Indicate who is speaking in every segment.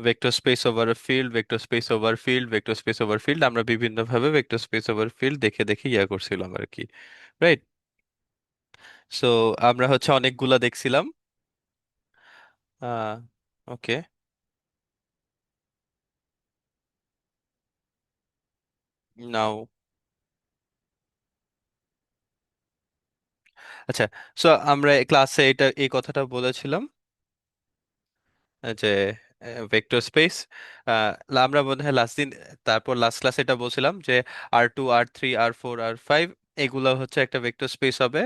Speaker 1: Vector space over field, vector space over field, vector space over field, আমরা বিভিন্ন ভাবে vector space over field দেখে দেখে ইয়া করছিলাম আর কি, রাইট? সো আমরা হচ্ছে অনেকগুলা দেখছিলাম। ওকে। নাও, আচ্ছা, সো আমরা ক্লাসে এটা এই কথাটা বলেছিলাম যে ভেক্টর স্পেস, আমরা বোধ হয় লাস্ট দিন, তারপর লাস্ট ক্লাসে এটা বলছিলাম যে R2 R3 R4 R5 এগুলো হচ্ছে একটা ভেক্টর স্পেস হবে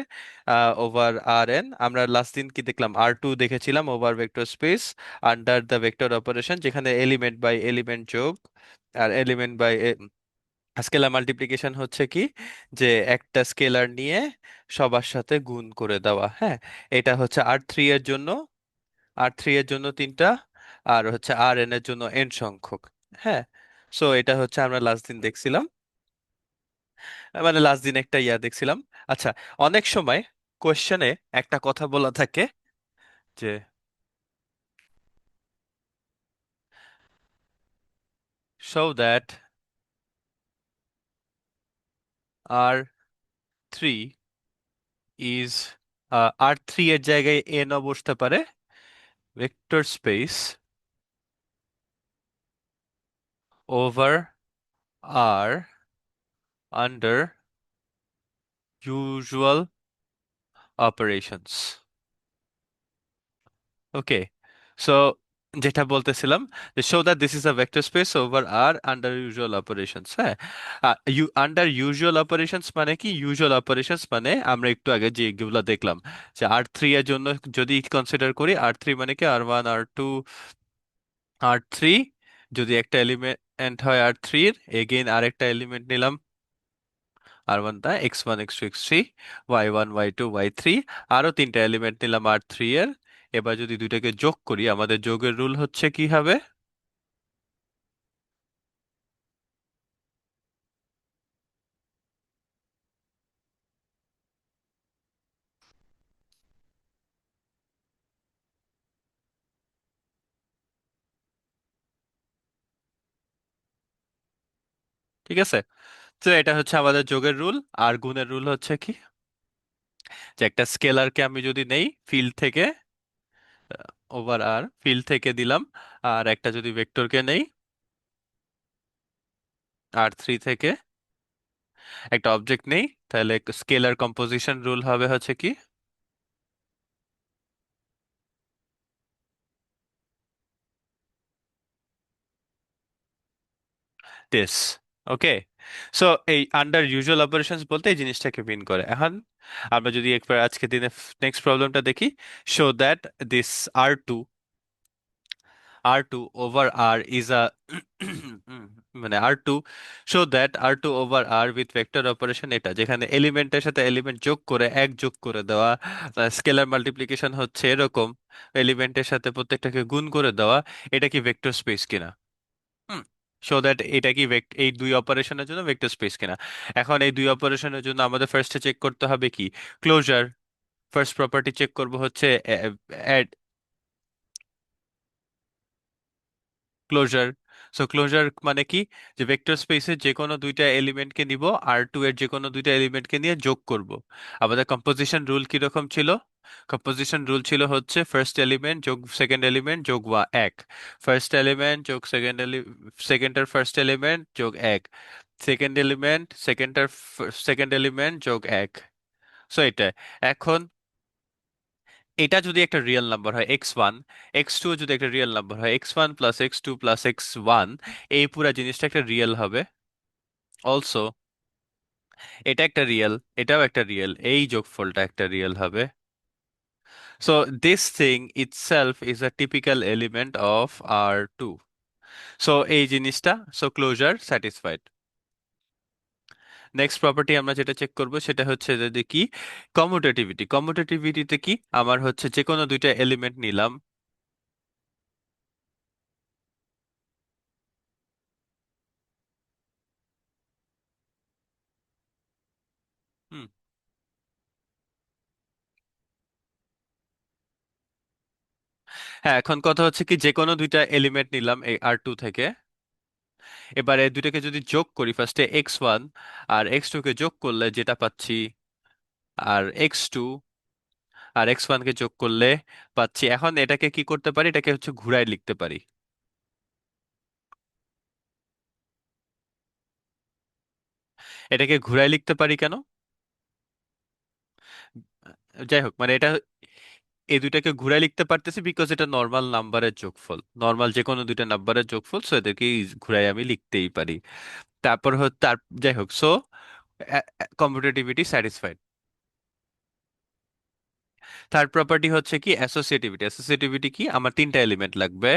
Speaker 1: ওভার Rn। আমরা লাস্ট দিন কি দেখলাম, R2 দেখেছিলাম over vector space under the vector operation, যেখানে এলিমেন্ট বাই এলিমেন্ট যোগ আর এলিমেন্ট বাই স্কেলার মাল্টিপ্লিকেশন হচ্ছে কি, যে একটা স্কেলার নিয়ে সবার সাথে গুণ করে দেওয়া। হ্যাঁ, এটা হচ্ছে R3 এর জন্য, R3 এর জন্য তিনটা, আর হচ্ছে Rn এর জন্য n সংখ্যক। হ্যাঁ, সো এটা হচ্ছে আমরা লাস্ট দিন দেখছিলাম, মানে লাস্ট দিন একটা ইয়া দেখছিলাম। আচ্ছা, অনেক সময় কোশ্চেনে একটা কথা বলা থাকে যে show that R3 is R3 এর জায়গায় n ও বসতে পারে, vector space over R under usual operations. Okay, so যেটা বলতেছিলাম, যে show that this is a vector space over R under usual operations. হ্যাঁ, আন্ডার ইউজুয়াল অপারেশনস মানে কি? ইউজুয়াল অপারেশনস মানে আমরা একটু আগে যেগুলো দেখলাম, যে R3 এর জন্য যদি কনসিডার করি, R3 মানে কি R1 R2 R3, যদি একটা এলিমেন্ট হয় R3 এর, এগেইন আরেকটা এলিমেন্ট নিলাম R1, টা X1 X2 X3, Y1 Y2 Y3, আরো তিনটা এলিমেন্ট নিলাম R3 এর। এবার যদি দুইটাকে যোগ করি, আমাদের যোগের রুল হচ্ছে কি হবে? ঠিক আছে, তো এটা হচ্ছে আমাদের যোগের রুল। আর গুণের রুল হচ্ছে কি, যে একটা স্কেলারকে আমি যদি নেই ফিল্ড থেকে, ওভার আর ফিল্ড থেকে দিলাম, আর একটা যদি ভেক্টরকে নেই R3 থেকে, একটা অবজেক্ট নেই, তাহলে স্কেলার কম্পোজিশন রুল হবে হচ্ছে কি দিস। ওকে, সো এই আন্ডার ইউজুয়াল অপারেশনস বলতে এই জিনিসটাকে মিন করে। এখন আমরা যদি একবার আজকে দিনে নেক্সট প্রবলেমটা দেখি, show that this R2 R2 over R is a মানে R2, show that R2 over R with vector operation, এটা যেখানে এলিমেন্টের সাথে এলিমেন্ট যোগ করে এক যোগ করে দেওয়া, স্কেলার মাল্টিপ্লিকেশন হচ্ছে এরকম, এলিমেন্টের সাথে প্রত্যেকটাকে গুণ করে দেওয়া, এটা কি ভেক্টর স্পেস কিনা? হুম, শো দ্যাট এটা কি এই দুই অপারেশনের জন্য ভেক্টর স্পেস কিনা। এখন এই দুই অপারেশনের জন্য আমাদের ফার্স্টে চেক করতে হবে কি, ক্লোজার। ফার্স্ট প্রপার্টি চেক করব হচ্ছে ক্লোজার। সো ক্লোজার মানে কি, যে ভেক্টর স্পেসের যে কোনো দুইটা এলিমেন্টকে নিব, R2 এর যে কোনো দুইটা এলিমেন্টকে নিয়ে যোগ করব। আমাদের কম্পোজিশন রুল কিরকম ছিল? কম্পোজিশন রুল ছিল হচ্ছে ফার্স্ট এলিমেন্ট যোগ সেকেন্ড এলিমেন্ট যোগ এক, ফার্স্ট এলিমেন্ট যোগ সেকেন্ডের ফার্স্ট এলিমেন্ট যোগ এক, সেকেন্ড এলিমেন্ট সেকেন্ডের সেকেন্ড এলিমেন্ট যোগ এক। সো এটা, এখন এটা যদি একটা রিয়েল নাম্বার হয় x1, x2 যদি একটা রিয়েল নাম্বার হয়, x1 plus x2 plus x1, এই পুরা জিনিসটা একটা রিয়েল হবে। অলসো এটা একটা রিয়েল, এটাও একটা রিয়েল, এই যোগফলটা একটা রিয়েল হবে। So this thing itself is a typical element of R2। সো এই জিনিসটা, so closure satisfied. Next property আমরা যেটা চেক করব সেটা হচ্ছে যদি কি, কমিউটেটিভিটি। কমিউটেটিভিটিতে কি, আমার হচ্ছে যে কোনো দুইটা এলিমেন্ট নিলাম। হুম, হ্যাঁ, এখন কথা হচ্ছে কি, যে কোনো দুইটা এলিমেন্ট নিলাম এই R2 থেকে। এবারে দুইটাকে যদি যোগ করি, ফার্স্টে x1 আর x2 কে যোগ করলে যেটা পাচ্ছি, আর x2 আর x1 কে যোগ করলে পাচ্ছি। এখন এটাকে কি করতে পারি, এটাকে হচ্ছে ঘুরায় লিখতে পারি। এটাকে ঘুরায় লিখতে পারি কেন? যাই হোক, মানে এটা, এই দুইটাকে ঘুরায় লিখতে পারতেছি বিকজ এটা নর্মাল নাম্বারের যোগফল, নর্মাল যে কোনো দুইটা নাম্বারের যোগফল, সো এদেরকে ঘুরায় আমি লিখতেই পারি। তারপর তার, যাই হোক, সো কম্পিউটেটিভিটি স্যাটিসফাইড। থার্ড প্রপার্টি হচ্ছে কি অ্যাসোসিয়েটিভিটি। অ্যাসোসিয়েটিভিটি কি, আমার তিনটা এলিমেন্ট লাগবে।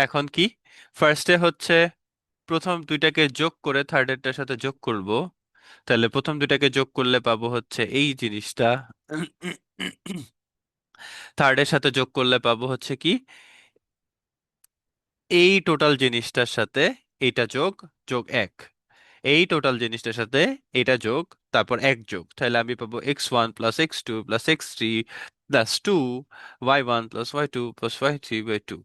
Speaker 1: এখন কি, ফার্স্টে হচ্ছে প্রথম দুইটাকে যোগ করে থার্ডেরটার সাথে যোগ করব। তাহলে প্রথম দুইটাকে যোগ করলে পাবো হচ্ছে এই জিনিসটা, থার্ডের সাথে যোগ করলে পাবো হচ্ছে কি এই টোটাল জিনিসটার সাথে এইটা যোগ, যোগ এক, এই টোটাল জিনিসটার সাথে এটা যোগ, তারপর এক যোগ, তাহলে আমি পাবো x1 + x2 + x3 + 2 y1 + y2 + y3/2।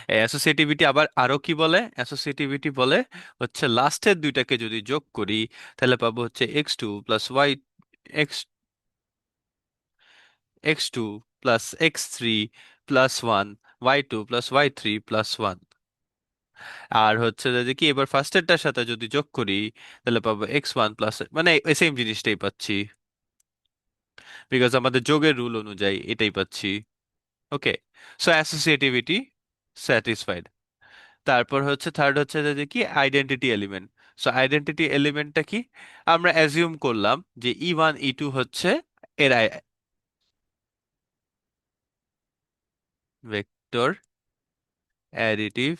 Speaker 1: Associativity আবার আরো কি বলে, অ্যাসোসিয়েটিভিটি বলে হচ্ছে লাস্টের দুইটাকে যদি যোগ করি তাহলে পাবো হচ্ছে x x2 + x3 + 1 y2 + y3 + 1। আর হচ্ছে যদি কি এবার ফার্স্টেরটার সাথে যদি যোগ করি তাহলে পাবো x1 প্লাস, মানে সেম জিনিসটাই পাচ্ছি, বিকজ আমাদের যোগের রুল অনুযায়ী এটাই পাচ্ছি। Okay, so associativity satisfied. তারপর হচ্ছে থার্ড হচ্ছে যে কি আইডেন্টিটি এলিমেন্ট। সো আইডেন্টিটি এলিমেন্টটা কি, আমরা অ্যাজিউম করলাম যে E1 E2 হচ্ছে এর ভেক্টর অ্যাডিটিভ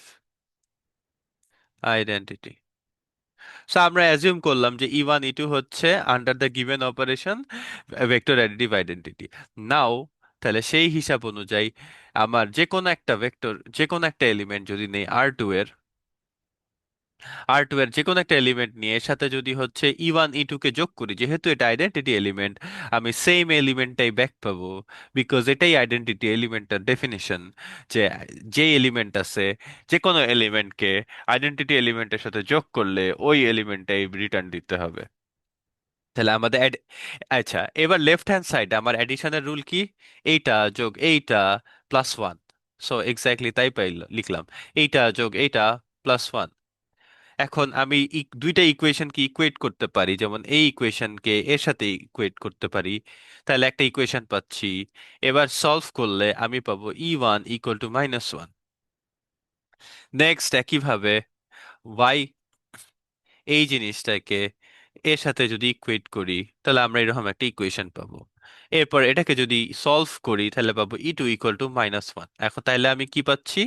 Speaker 1: আইডেন্টিটি। সো আমরা অ্যাজিউম করলাম যে E1 E2 হচ্ছে under the given operation vector additive identity. Now, তাহলে সেই হিসাব অনুযায়ী আমার যে কোনো একটা ভেক্টর, যে কোনো একটা এলিমেন্ট যদি নেই আর টু এর যে কোনো একটা এলিমেন্ট নিয়ে এর সাথে যদি হচ্ছে E1 E2 কে যোগ করি, যেহেতু এটা আইডেন্টিটি এলিমেন্ট, আমি সেম এলিমেন্টটাই ব্যাক পাবো, বিকজ এটাই আইডেন্টিটি এলিমেন্টের ডেফিনিশন, যে যে এলিমেন্ট আছে, যে কোনো এলিমেন্টকে আইডেন্টিটি এলিমেন্টের সাথে যোগ করলে ওই এলিমেন্টটাই রিটার্ন দিতে হবে। তাহলে আমাদের আচ্ছা, এবার লেফট হ্যান্ড সাইড আমার অ্যাডিশনের রুল কি, এইটা যোগ এইটা +1। সো এক্স্যাক্টলি তাই লিখলাম, এইটা যোগ এইটা +1। এখন আমি দুইটা ইকুয়েশনকে ইকুয়েট করতে পারি, যেমন এই ইকুয়েশনকে এর সাথে ইকুয়েট করতে পারি, তাহলে একটা ইকুয়েশন পাচ্ছি। এবার সলভ করলে আমি পাবো E1 = -1। নেক্সট একইভাবে y, এই জিনিসটাকে এর সাথে যদি ইকুয়েট করি তাহলে আমরা এরকম একটা ইকুয়েশন পাবো। এরপর এটাকে যদি সলভ করি তাহলে পাবো E2 = -1। এখন তাহলে আমি কি পাচ্ছি,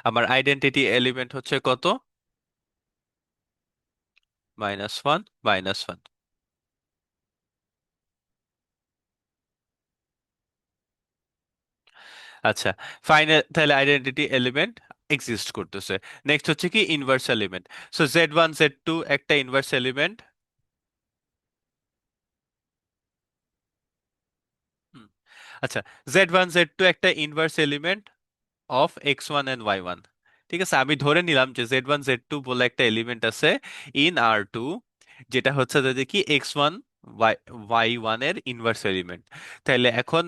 Speaker 1: আমার আইডেন্টিটি এলিমেন্ট হচ্ছে কত, -1 - 1। আচ্ছা, ফাইনাল, তাহলে আইডেন্টিটি এলিমেন্ট এক্সিস্ট করতেছে। নেক্সট হচ্ছে কি inverse element. So Z1 Z2 একটা ইনভার্স এলিমেন্ট। আচ্ছা, Z1 Z2 একটা inverse element of x1 and y1। ঠিক আছে, আমি ধরে নিলাম যে Z1 Z2 বলে একটা এলিমেন্ট আছে ইন R2, যেটা হচ্ছে যদি কি x1 y1 এর ইনভার্স এলিমেন্ট। তাহলে এখন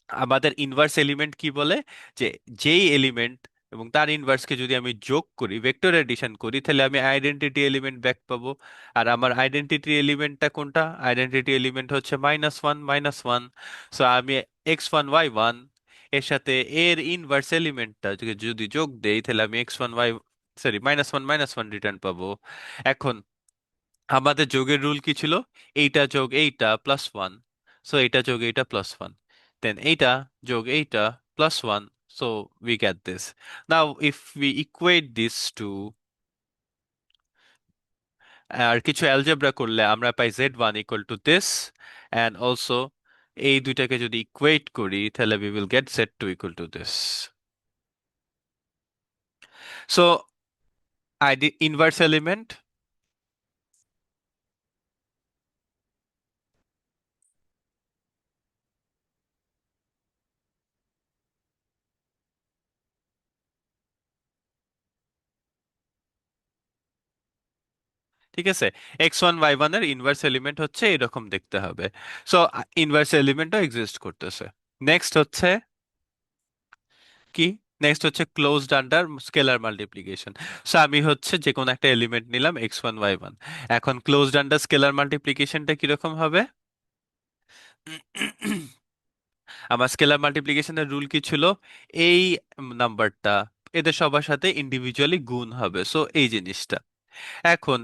Speaker 1: আমাদের ইনভার্স এলিমেন্ট কি বলে, যে যেই এলিমেন্ট এবং তার ইনভার্সকে যদি আমি যোগ করি, ভেক্টর এডিশন করি, তাহলে আমি আইডেন্টিটি এলিমেন্ট ব্যাক পাবো। আর আমার আইডেন্টিটি এলিমেন্টটা কোনটা, আইডেন্টিটি এলিমেন্ট হচ্ছে -1 - 1। সো আমি x1 y1 এর সাথে এর ইনভার্স এলিমেন্টটা যদি যোগ দেই তাহলে আমি -1 - 1 রিটার্ন পাবো। এখন আমাদের যোগের রুল কি ছিল, এইটা যোগ এইটা +1, সো এইটা যোগ এইটা +1, দেন এইটা যোগ এইটা +1, so we get this. Now if we equate this to, আর কিছু অ্যালজেব্রা করলে আমরা পাই Z1 = this, and also এই দুইটাকে যদি ইকুয়েট করি তাহলে we will get Z2 = this. So ID inverse element, ঠিক আছে, x1 y1 এর ইনভার্স এলিমেন্ট হচ্ছে এরকম দেখতে হবে। সো ইনভার্স এলিমেন্টও এক্সিস্ট করতেছে। নেক্সট হচ্ছে কি, নেক্সট হচ্ছে closed under scalar multiplication. So আমি হচ্ছে যে কোনো একটা এলিমেন্ট নিলাম x1 y1, এখন ক্লোজড আন্ডার স্কেলার মাল্টিপ্লিকেশনটা কিরকম হবে? আমার স্কেলার মাল্টিপ্লিকেশনের রুল কি ছিল? এই নাম্বারটা এদের সবার সাথে ইন্ডিভিজুয়ালি গুণ হবে, সো এই জিনিসটা। এখন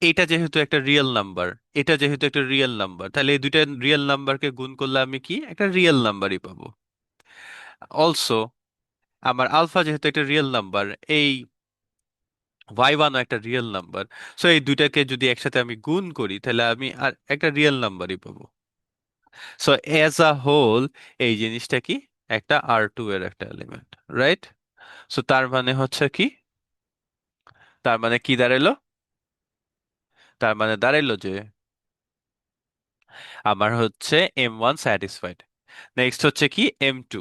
Speaker 1: এটা যেহেতু একটা রিয়েল নাম্বার, এটা যেহেতু একটা রিয়েল নাম্বার, তাহলে এই দুইটা রিয়েল নাম্বারকে গুণ করলে আমি কি একটা রিয়েল নাম্বারই পাবো। অলসো আমার আলফা যেহেতু একটা রিয়েল নাম্বার, এই y1ও একটা রিয়েল নাম্বার, সো এই দুইটাকে যদি একসাথে আমি গুণ করি তাহলে আমি আর একটা রিয়েল নাম্বারই পাবো। সো এজ আ হোল এই জিনিসটা কি, একটা R2 এর একটা এলিমেন্ট, রাইট? সো তার মানে হচ্ছে কি, তার মানে কি দাঁড়ালো? তার মানে দাঁড়ালো যে আমার হচ্ছে M1 স্যাটিসফাইড। নেক্সট হচ্ছে কি M2।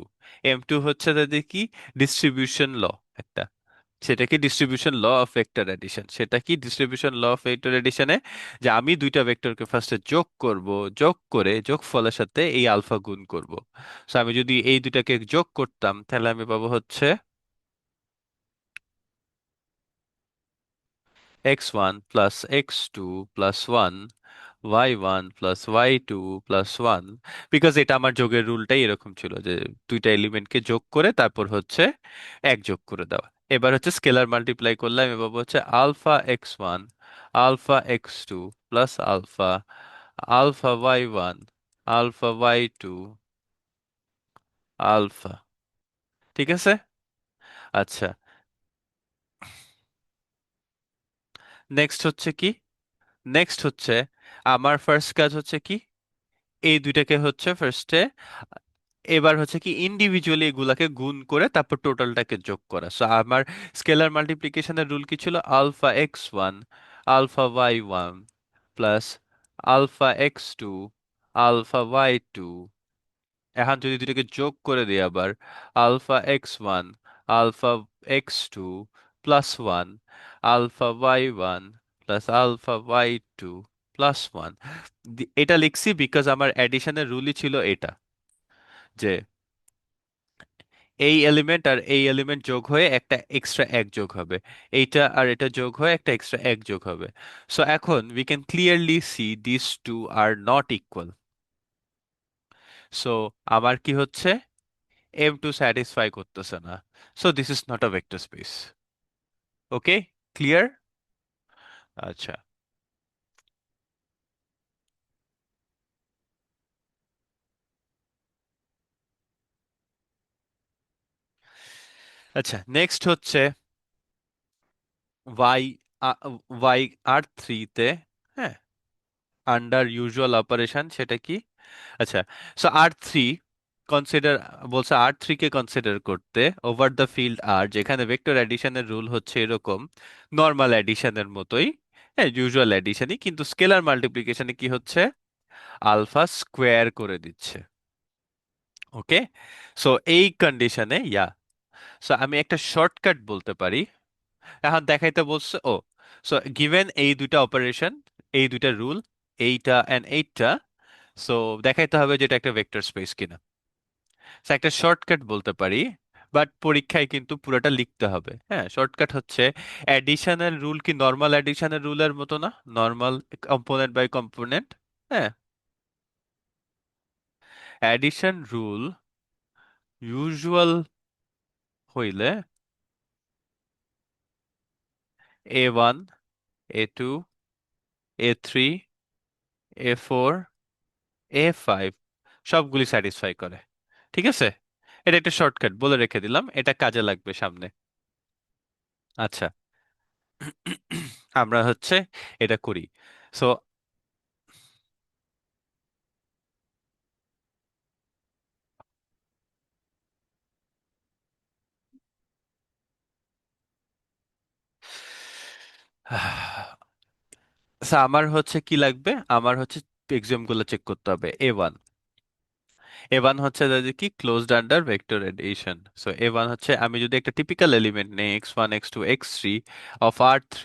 Speaker 1: M2 হচ্ছে তাদের কি, ডিস্ট্রিবিউশন ল একটা। সেটা কি distribution law of vector addition, সেটা কি ডিস্ট্রিবিউশন ল অফ ভেক্টর এডিশনে, যে আমি দুইটা ভেক্টরকে ফার্স্টে যোগ করব, যোগ করে যোগফলের সাথে এই আলফা গুণ করব। সো আমি যদি এই দুইটাকে যোগ করতাম তাহলে আমি পাবো হচ্ছে x1 plus x2 plus 1 y1 plus y2 plus 1, because এটা আমার যোগের রুলটাই এরকম ছিল যে দুইটা এলিমেন্টকে যোগ করে তারপর হচ্ছে এক যোগ করে দেওয়া। এবার হচ্ছে স্কেলার মাল্টিপ্লাই করলে আমি পাবো হচ্ছে alpha x1 alpha x2 plus alpha alpha y1 alpha y2 alpha. ঠিক আছে। আচ্ছা, নেক্সট হচ্ছে কি, নেক্সট হচ্ছে আমার ফার্স্ট কাজ হচ্ছে কি, এই দুইটাকে হচ্ছে ফার্স্টে, এবার হচ্ছে কি ইন্ডিভিজুয়ালি এগুলাকে গুণ করে তারপর টোটালটাকে যোগ করা। সো আমার স্কেলার মাল্টিপ্লিকেশনের রুল কি ছিল, alpha x1 alpha y1 plus alpha x2 alpha y2। এখন যদি দুটোকে যোগ করে দিই আবার, alpha x1 alpha x2 plus 1 alpha y1 plus alpha y2 plus 1। এটা লিখছি বিকজ আমার অ্যাডিশনের রুলই ছিল এটা, যে এই এলিমেন্ট আর এই এলিমেন্ট যোগ হয়ে একটা এক্সট্রা এক যোগ হবে, এইটা আর এটা যোগ হয়ে একটা এক্সট্রা এক যোগ হবে। সো এখন we can clearly see this two are not equal. So আমার কি হচ্ছে, এম টু স্যাটিসফাই করতেছে না, so this is not a vector space. Okay, clear? আচ্ছা, আচ্ছা, নেক্সট হচ্ছে ওয়াই, ওয়াই R3-তে, হ্যাঁ, আন্ডার ইউজুয়াল অপারেশন সেটা কি? আচ্ছা, সো R3 কনসিডার, বলছে R3 কে কনসিডার করতে ওভার দ্য ফিল্ড আর, যেখানে ভেক্টর অ্যাডিশনের রুল হচ্ছে এরকম নর্মাল অ্যাডিশনের মতোই, হ্যাঁ ইউজুয়াল অ্যাডিশনই, কিন্তু স্কেলার মাল্টিপ্লিকেশনে কি হচ্ছে, আলফা স্কোয়ার করে দিচ্ছে। ওকে, সো এই কন্ডিশনে সো আমি একটা শর্টকাট বলতে পারি। এখন দেখাইতে বলছে, ও সো গিভেন এই দুইটা অপারেশন, এই দুইটা রুল, এইটা এন্ড এইটা, সো দেখাইতে হবে যে এটা একটা ভেক্টর স্পেস কিনা। So, একটা শর্টকাট বলতে পারি, বাট পরীক্ষায় কিন্তু পুরোটা লিখতে হবে। হ্যাঁ, শর্টকাট হচ্ছে অ্যাডিশনাল রুল কি নর্মাল অ্যাডিশনাল রুলের মতো না, নর্মাল কম্পোনেন্ট বাই কম্পোনেন্ট। হ্যাঁ, অ্যাডিশন রুল ইউজুয়াল হইলে A1 A2 A3 A4 A5 সবগুলি স্যাটিসফাই করে। ঠিক আছে, এটা একটা শর্টকাট বলে রেখে দিলাম, এটা কাজে লাগবে সামনে। আচ্ছা, আমরা হচ্ছে এটা করি। সো আচ্ছা, আমার হচ্ছে কি লাগবে, আমার হচ্ছে এক্সাম গুলো চেক করতে হবে। এ ওয়ান হচ্ছে যে কি closed under vector addition. So A one হচ্ছে আমি যদি একটা টিপিক্যাল এলিমেন্ট নেই x1 x2 x3 of R3,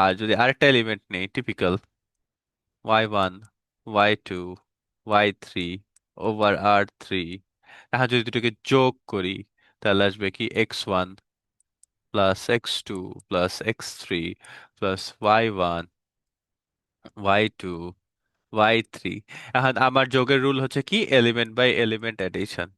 Speaker 1: আর যদি আরেকটা এলিমেন্ট নেই typical y1 y2 y3 over R3, এখন যদি দুটোকে যোগ করি তাহলে আসবে কি x1 plus x2 plus x3 plus y1 y2 y3। এখন আমার যোগের রুল হচ্ছে কি এলিমেন্ট বাই এলিমেন্ট এডিশন।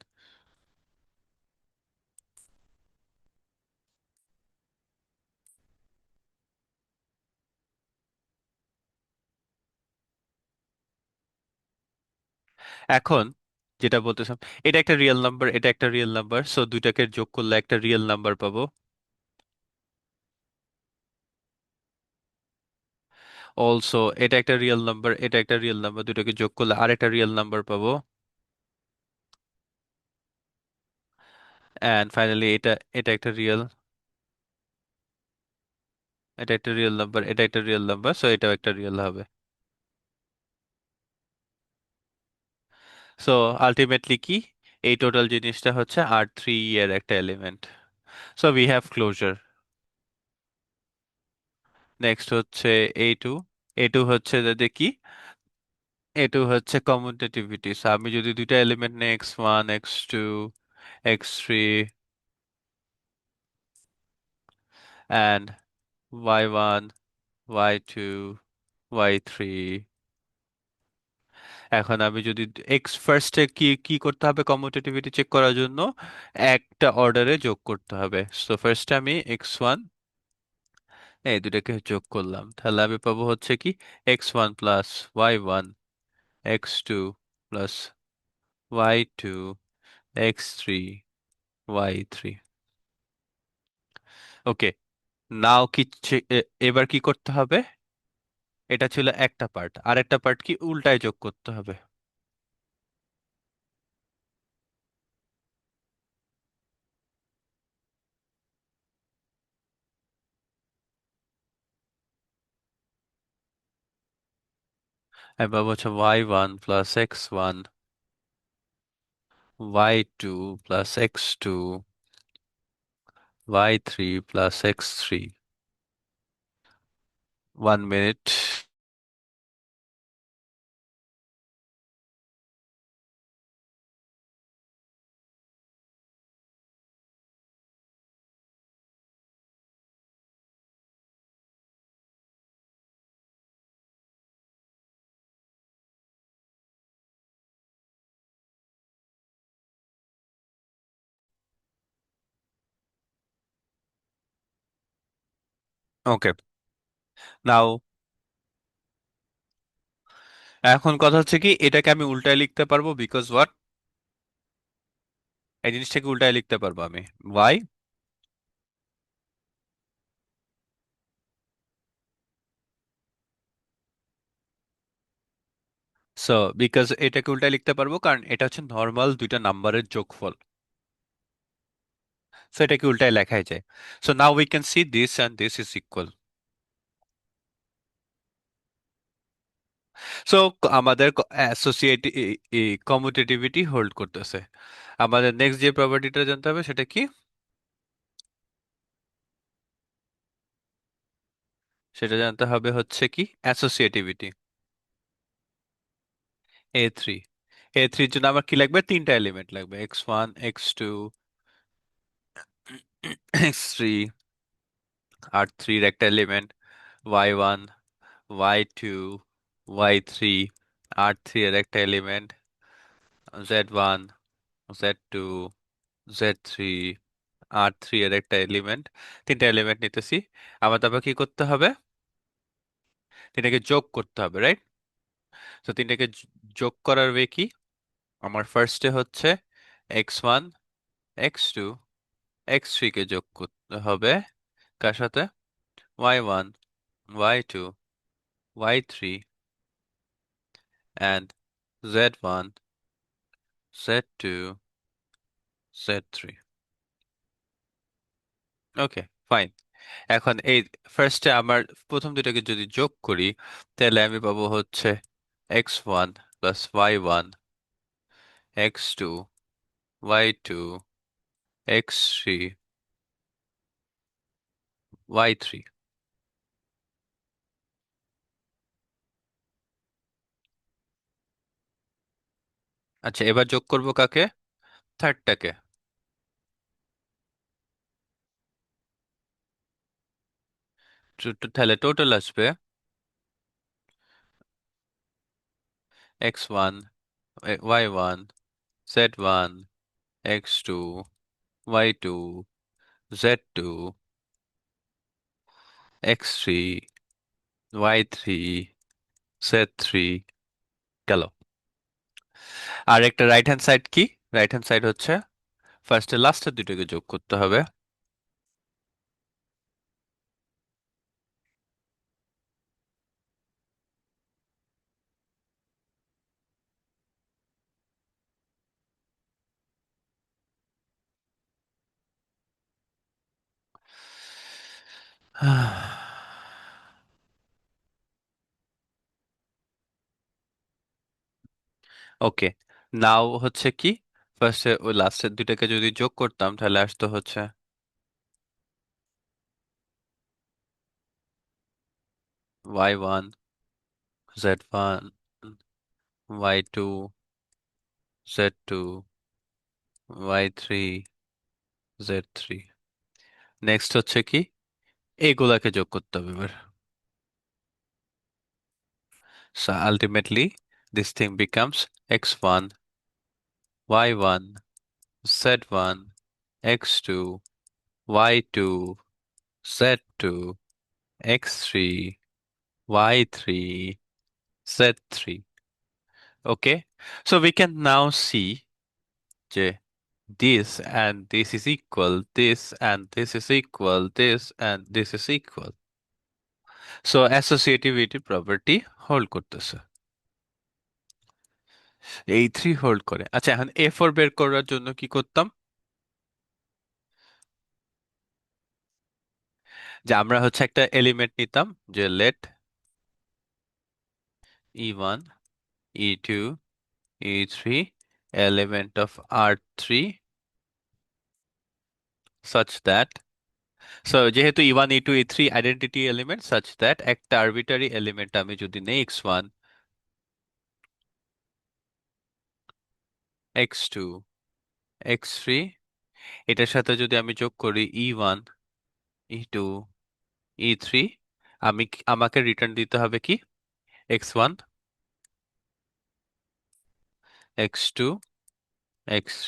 Speaker 1: এখন যেটা বলতেছিলাম, এটা একটা রিয়েল নাম্বার, এটা একটা রিয়েল নাম্বার, সো দুইটাকে যোগ করলে একটা রিয়েল নাম্বার পাবো। অলসো এটা একটা রিয়েল নাম্বার, এটা একটা রিয়েল নাম্বার, দুইটাকে যোগ করলে আরেকটা রিয়েল নাম্বার পাবো। অ্যান্ড ফাইনালি এটা, এটা একটা রিয়েল, এটা একটা রিয়েল নাম্বার, এটা একটা রিয়েল নাম্বার, সো এটাও একটা রিয়েল হবে। সো আলটিমেটলি কি, এই টোটাল জিনিসটা হচ্ছে R3 এর একটা element. So we have closure. Next হচ্ছে A2। A2 হচ্ছে যদি কি, A2 হচ্ছে কমিউটেটিভিটি। সো আমি যদি দুইটা এলিমেন্ট নেই x1 x2 x3 and y1 y2 y3, এখন আমি যদি এক্স ফার্স্টে কি কি করতে হবে কমিউটেটিভিটি চেক করার জন্য, একটা অর্ডারে যোগ করতে হবে। সো ফার্স্টে আমি x1 এই দুটাকে যোগ করলাম, তাহলে আমি পাবো হচ্ছে কি x1 plus y1 x2 plus y2 x3 y3। ওকে, নাও কি এবার কি করতে হবে, এটা ছিল একটা পার্ট, আর একটা পার্ট কি উল্টায় যোগ করতে হবে। আমি পাবো হচ্ছে y1 plus x1 y2 plus x2 y3 plus x3। 1 minute. Okay, now এখন কথা হচ্ছে কি এটাকে আমি উল্টায় লিখতে পারবো, বিকজ হোয়াট, এই জিনিসটাকে উল্টায় লিখতে পারবো আমি y। সো বিকজ এটাকে উল্টায় লিখতে পারবো কারণ এটা হচ্ছে নর্মাল দুইটা নাম্বারের যোগফল, সো এটাকে উল্টায় লেখাই যায়। So now we can see this and this is equal. So আমাদের অ্যাসোসিয়েট কমিউটেটিভিটি হোল্ড করতেছে। আমাদের নেক্সট যে প্রপার্টিটা জানতে হবে সেটা কি, সেটা জানতে হবে হচ্ছে কি অ্যাসোসিয়েটিভিটি। A3, A3 এর জন্য আমার কি লাগবে, তিনটা এলিমেন্ট লাগবে x1 x2 x3, আর 3 এর একটা element y1 y2 y3, R3 এর একটা element z1 z2 z3, R3 এর একটা এলিমেন্ট। তিনটা এলিমেন্ট নিতেছি। আবার তারপর কি করতে হবে, তিনটাকে যোগ করতে হবে, রাইট? তো তিনটাকে যোগ করার ওয়ে কি, আমার ফার্স্টে হচ্ছে x1 x2 x3 কে যোগ করতে হবে কার সাথে, y1 y2 y3 and z1 z2 z3। Okay, fine. এখন এই ফার্স্টে আমার প্রথম দুটাকে যদি যোগ করি, তাহলে আমি পাবো হচ্ছে x1 plus y1, x2, y2, x3, y3। আচ্ছা, এবার যোগ করব কাকে? থার্ডটাকে। তাহলে টোটাল আসবে x1, y1, z1, x2, y2, z2, x3, y3, z3। গেল। আর একটা রাইট হ্যান্ড সাইড কি? রাইট হ্যান্ড সাইড হচ্ছে ফার্স্টে লাস্টের দুটোকে যোগ করতে হবে। ওকে, নাও হচ্ছে কি, ফার্স্টে ওই লাস্টের দুটাকে যদি যোগ করতাম তাহলে আসতো হচ্ছে y1, z1, y2, z2, y3, z3। Next হচ্ছে কি, এগুলাকে যোগ করতে হবে এবার। So ultimately this thing becomes x1, y1, z1, x2, y2, z2, x3, y3, z3। Okay, so we can now see যে this and this is equal, this and this is equal, this and this is equal. So associativity property hold করতেছে, এই three hold করে। আচ্ছা, এখন এ four বের করার জন্য কি করতাম? যে আমরা হচ্ছে একটা এলিমেন্ট নিতাম, যে late e1, e2, e3 element of R3 such that, so যেহেতু e1, e2, e3 identity element, such that একটা আরবিটারি এলিমেন্ট আমি যদি নেই x1, x2, x3, এটার সাথে যদি আমি যোগ করি e1, e2, e3, আমাকে রিটার্ন দিতে হবে কি? x1, x2, x3।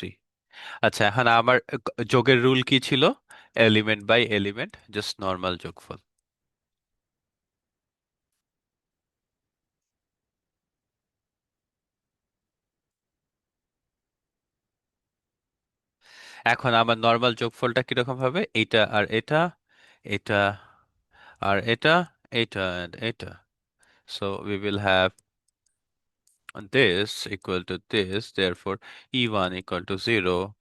Speaker 1: আচ্ছা, এখন আমার যোগের রুল কি ছিল? Element by element, just normal যোগফল। এখন আমার নর্মাল যোগফলটা কিরকম হবে? এটা আর এটা, এটা আর এটা, এটা and এটা। So we will have this equal to this, therefore e1 equal to 0,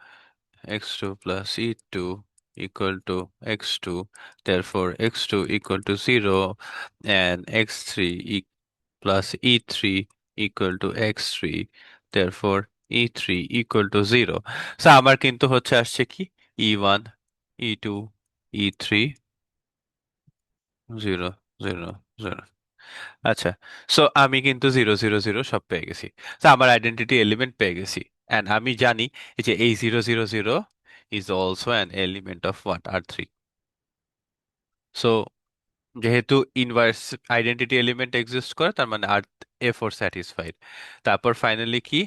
Speaker 1: x2 plus e2 equal to x2, therefore x2 equal to 0, and x3 plus e3 equal to x3, therefore e3 equal to 0. So আমার কিন্তু হচ্ছে আসছে কি, e1, e2, e3, 0, 0, 0। আচ্ছা, so আমি কিন্তু 0, 0, 0 সব পেয়ে গেছি। তো আমার আইডেন্টিটি এলিমেন্ট পেয়ে গেছি। অ্যান্ড আমি জানি যে এই 0, 0, 0 is also an element of what, R3। So যেহেতু ইনভার্স আইডেন্টিটি এলিমেন্ট এক্সিস্ট করে, তার মানে আর এ4 স্যাটিসফাইড। তারপর ফাইনালি কি,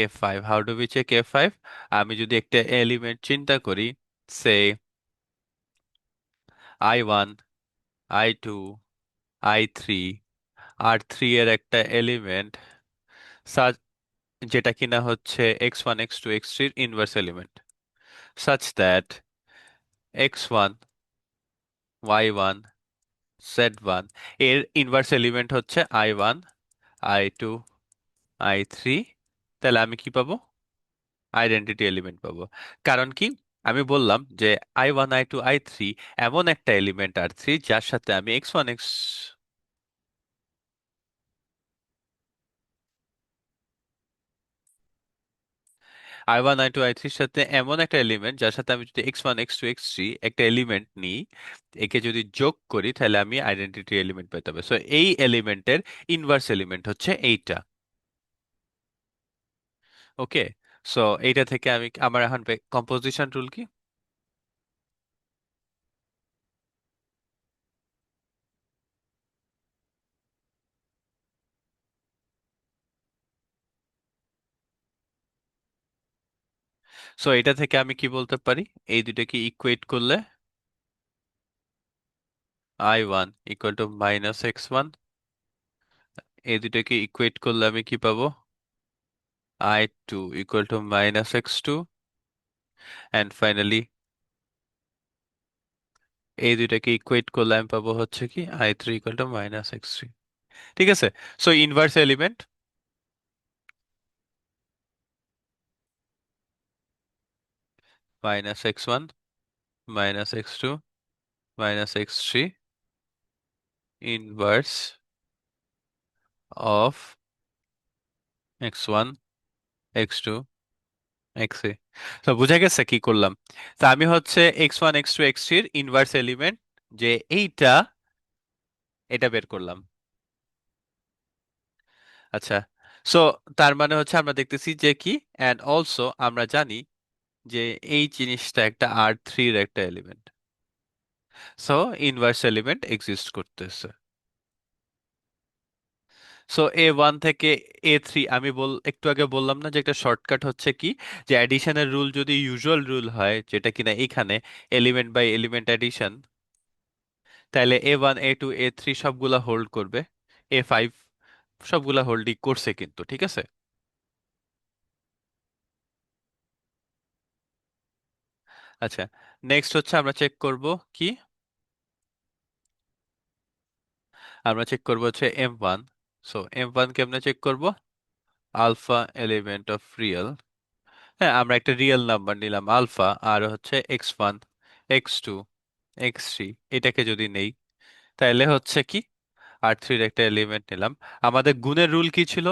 Speaker 1: A five. How do we check A five? আমি যদি একটা এলিমেন্ট চিন্তা করি, সে I1, I2, I3, R3 এর একটা এলিমেন্ট, যেটা কিনা হচ্ছে x1, x2, x3 এর inverse element, such that x1, y1, z1 এর ইনভার্স এলিমেন্ট হচ্ছে I1, I2, I3। তাহলে আমি কি পাবো? আইডেন্টিটি এলিমেন্ট পাবো। কারণ কি, আমি বললাম যে i1 i2 i3 এমন একটা এলিমেন্ট R3 যার সাথে আমি x1 i1 i2 i3 এর সাথে এমন একটা এলিমেন্ট যার সাথে আমি যদি x1 x2 x3 একটা এলিমেন্ট নিই, একে যদি যোগ করি তাহলে আমি আইডেন্টিটি এলিমেন্ট পেতে হবে। সো এই এলিমেন্টের ইনভার্স এলিমেন্ট হচ্ছে এইটা। ওকে, সো এইটা থেকে আমি আমার এখন কম্পোজিশন রুল কি? সো এটা থেকে আমি কি বলতে পারি? এই দুটোকে ইকুয়েট করলে i1 equal to minus x1, এই দুটোকে ইকুয়েট করলে আমি কি পাবো? i2 equal to minus x2, and finally এই দুইটাকে ইকুয়েট করলে আমি পাবো হচ্ছে কি i3 equal to minus x3। ঠিক আছে, so inverse element minus x1 minus x2 minus x3 inverse of x1 x2 x3। তো বুঝা গেছে কি করলাম? তা আমি হচ্ছে x1 x2 x3 এর ইনভার্স এলিমেন্ট যে এইটা, এটা বের করলাম। আচ্ছা, সো তার মানে হচ্ছে আমরা দেখতেছি যে কি, অ্যান্ড অলসো আমরা জানি যে এই জিনিসটা একটা R3 এর একটা element. So inverse element exist করতেছে। সো A1 থেকে A3 আমি একটু আগে বললাম না যে একটা শর্টকাট হচ্ছে কি, যে অ্যাডিশনের রুল যদি ইউজুয়াল রুল হয়, যেটা কিনা এখানে এলিমেন্ট বাই এলিমেন্ট অ্যাডিশন, তাহলে A1 A2 A3 সবগুলা হোল্ড করবে, A5 সবগুলা হোল্ডই করছে কিন্তু, ঠিক আছে। আচ্ছা, নেক্সট হচ্ছে আমরা চেক করব কি, আমরা চেক করব হচ্ছে M1। সো M1 কে আমরা চেক করব আলফা এলিমেন্ট অফ রিয়েল। হ্যাঁ, আমরা একটা রিয়েল নাম্বার নিলাম আলফা, আর হচ্ছে x1 x2 x3 এটাকে যদি নেই, তাহলে হচ্ছে কি R3 এর একটা এলিমেন্ট নিলাম। আমাদের গুণের রুল কি ছিল?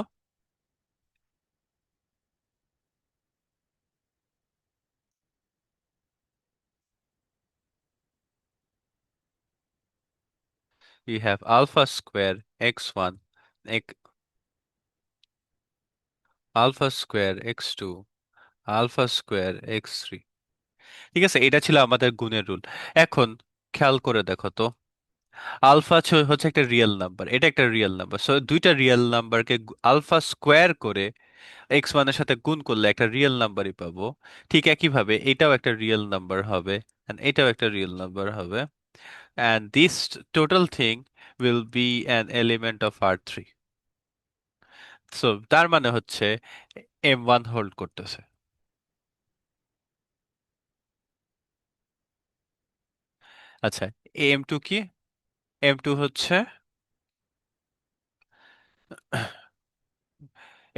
Speaker 1: We have alpha square x1 x, alpha square x2 alpha square x3। ঠিক আছে, এটা ছিল আমাদের গুণের রুল। এখন খেয়াল করে দেখো তো, আলফা হচ্ছে একটা রিয়েল নাম্বার, এটা একটা রিয়েল নাম্বার, সো দুইটা রিয়েল নাম্বারকে আলফা স্কোয়ার করে এক্স ওয়ানের সাথে গুণ করলে একটা রিয়েল নাম্বারই পাবো। ঠিক একইভাবে এটাও একটা রিয়েল নাম্বার হবে, and এটাও একটা রিয়েল নাম্বার হবে, and this total thing will be an element of R3। So তার মানে হচ্ছে M1 হোল্ড করতেছে। আচ্ছা, M2 কি? M2 হচ্ছে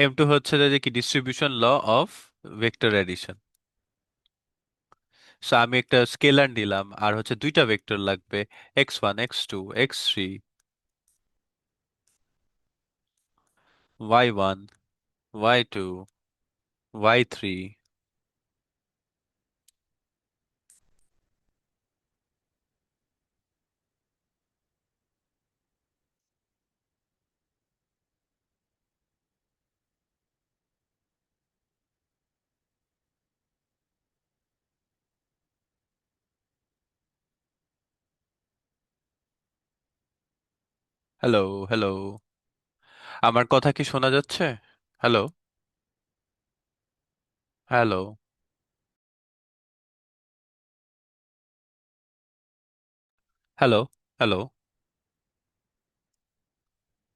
Speaker 1: M2 হচ্ছে যে কি distribution law of vector addition. So আমি একটা স্কেলার নিলাম, আর হচ্ছে দুইটা ভেক্টর লাগবে, x1 x2 x3 y1 y2 y3। Hello, hello, আমার কথা কি শোনা যাচ্ছে? Hello, hello, hello, hello,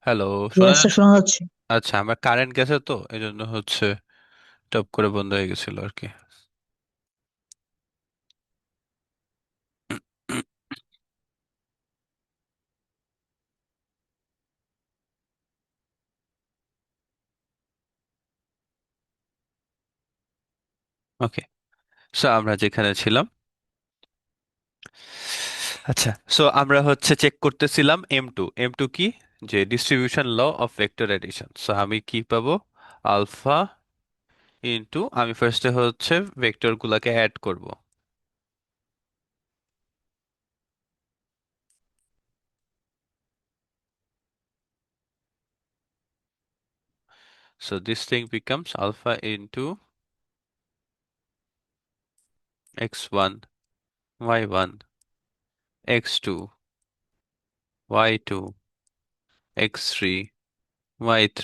Speaker 1: hello, শোনা
Speaker 2: ইয়েস স্যার,
Speaker 1: যাচ্ছে?
Speaker 2: শোনা যাচ্ছে।
Speaker 1: আচ্ছা, আমার কারেন্ট গেছে তো এই জন্য হচ্ছে টপ করে বন্ধ হয়ে গেছিল আর কি। ওকে, সো আমরা যেখানে ছিলাম, আচ্ছা, সো আমরা হচ্ছে চেক করতেছিলাম এম টু কি, যে distribution law of vector addition. So আমি কি পাবো, আলফা ইনটু, আমি ফার্স্টে হচ্ছে ভেক্টর গুলাকে অ্যাড করব। So this thing becomes alpha into x1, y1, x2, y2, x3, y3,